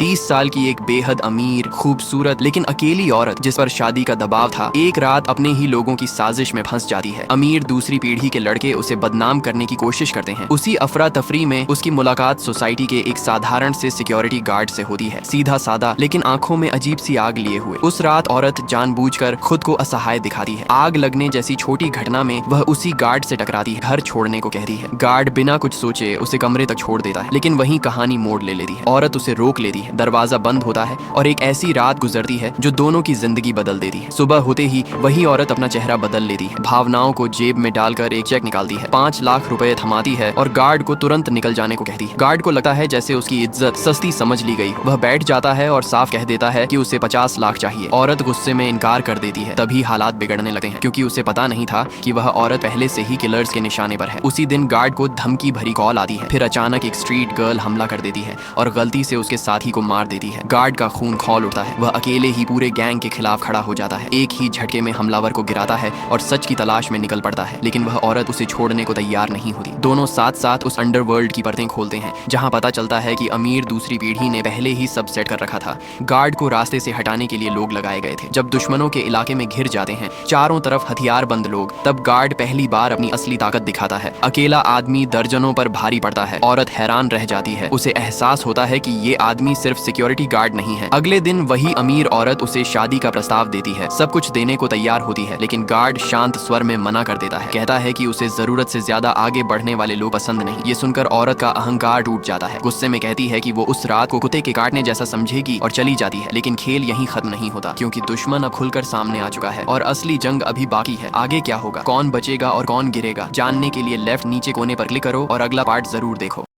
20 साल की एक बेहद अमीर, खूबसूरत लेकिन अकेली औरत जिस पर शादी का दबाव था, एक रात अपने ही लोगों की साजिश में फंस जाती है। अमीर दूसरी पीढ़ी के लड़के उसे बदनाम करने की कोशिश करते हैं। उसी अफरा तफरी में उसकी मुलाकात सोसाइटी के एक साधारण से सिक्योरिटी गार्ड से होती है। सीधा सादा लेकिन आंखों में अजीब सी आग लिए हुए। उस रात औरत जानबूझकर खुद को असहाय दिखाती है। आग लगने जैसी छोटी घटना में वह उसी गार्ड से टकराती है, घर छोड़ने को कहती है। गार्ड बिना कुछ सोचे उसे कमरे तक छोड़ देता है, लेकिन वहीं कहानी मोड़ ले लेती है। औरत उसे रोक लेती है, दरवाजा बंद होता है और एक ऐसी रात गुजरती है जो दोनों की जिंदगी बदल देती है। सुबह होते ही वही औरत अपना चेहरा बदल लेती है, भावनाओं को जेब में डालकर एक चेक निकालती है, 5 लाख रुपए थमाती है और गार्ड को तुरंत निकल जाने को कहती है। गार्ड को लगता है जैसे उसकी इज्जत सस्ती समझ ली गई। वह बैठ जाता है और साफ कह देता है कि उसे 50 लाख चाहिए। औरत गुस्से में इनकार कर देती है। तभी हालात बिगड़ने लगते हैं, क्योंकि उसे पता नहीं था कि वह औरत पहले से ही किलर्स के निशाने पर है। उसी दिन गार्ड को धमकी भरी कॉल आती है। फिर अचानक एक स्ट्रीट गर्ल हमला कर देती है और गलती से उसके साथी को मार देती है। गार्ड का खून खौल उठता है। वह अकेले ही पूरे गैंग के खिलाफ खड़ा हो जाता है। एक ही झटके में हमलावर को गिराता है और सच की तलाश में निकल पड़ता है, लेकिन वह औरत उसे छोड़ने को तैयार नहीं होती। दोनों साथ साथ उस अंडरवर्ल्ड की परतें खोलते हैं, जहां पता चलता है कि अमीर दूसरी पीढ़ी ने पहले ही सब सेट कर रखा था। गार्ड को रास्ते से हटाने के लिए लोग लगाए गए थे। जब दुश्मनों के इलाके में घिर जाते हैं, चारों तरफ हथियार बंद लोग, तब गार्ड पहली बार अपनी असली ताकत दिखाता है। अकेला आदमी दर्जनों पर भारी पड़ता है। औरत हैरान रह जाती है। उसे एहसास होता है कि ये आदमी सिर्फ सिक्योरिटी गार्ड नहीं है। अगले दिन वही अमीर औरत उसे शादी का प्रस्ताव देती है। सब कुछ देने को तैयार होती है, लेकिन गार्ड शांत स्वर में मना कर देता है। कहता है कि उसे जरूरत से ज्यादा आगे बढ़ने वाले लोग पसंद नहीं। ये सुनकर औरत का अहंकार टूट जाता है। गुस्से में कहती है कि वो उस रात को कुत्ते के काटने जैसा समझेगी और चली जाती है। लेकिन खेल यहीं खत्म नहीं होता, क्योंकि दुश्मन अब खुलकर सामने आ चुका है और असली जंग अभी बाकी है। आगे क्या होगा, कौन बचेगा और कौन गिरेगा, जानने के लिए लेफ्ट नीचे कोने पर क्लिक करो और अगला पार्ट जरूर देखो।